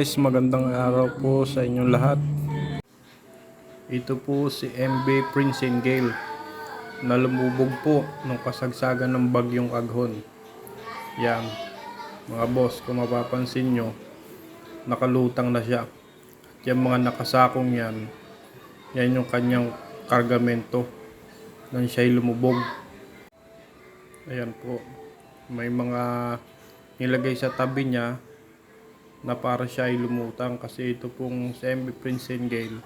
guys, magandang araw po sa inyong lahat. Ito po si MB Prince and Gale na lumubog po nung kasagsagan ng bagyong Aghon. Yan, mga boss, kung mapapansin nyo, nakalutang na siya. At yung mga nakasakong yan, yan yung kanyang kargamento nang siya'y lumubog. Ayan po, may mga nilagay sa tabi niya na para siya ay lumutang, kasi ito pong si MB Prince and Gale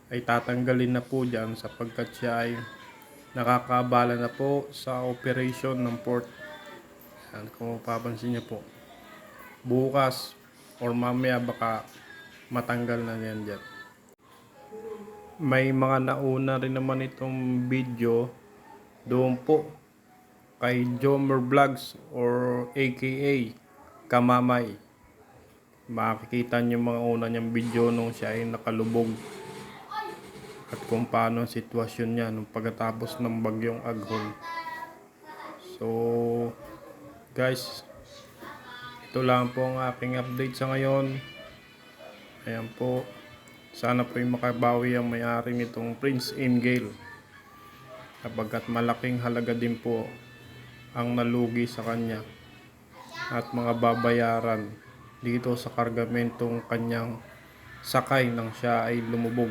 ay tatanggalin na po dyan sapagkat siya ay nakakabala na po sa operation ng port. Yan, kung mapapansin niyo po, bukas or mamaya baka matanggal na yan dyan. May mga nauna rin naman itong video doon po kay Jomer Vlogs or aka Kamamay. Makikita niyo mga una niyang video nung siya ay nakalubog at kung paano ang sitwasyon niya nung pagkatapos ng bagyong Aghon. So guys, ito lang po ang aking update sa ngayon. Ayan po, sana po yung makabawi ang may-ari nitong Prince and Gale, sapagkat malaking halaga din po ang nalugi sa kanya at mga babayaran dito sa kargamentong kanyang sakay nang siya ay lumubog.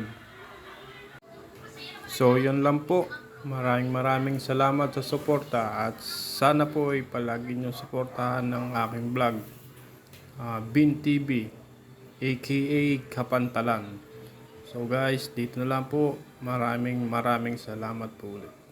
So yun lang po, maraming salamat sa suporta at sana po ay palagi nyo suportahan ng aking vlog, Bin TV aka Kapantalan. So guys, dito na lang po, maraming salamat po ulit.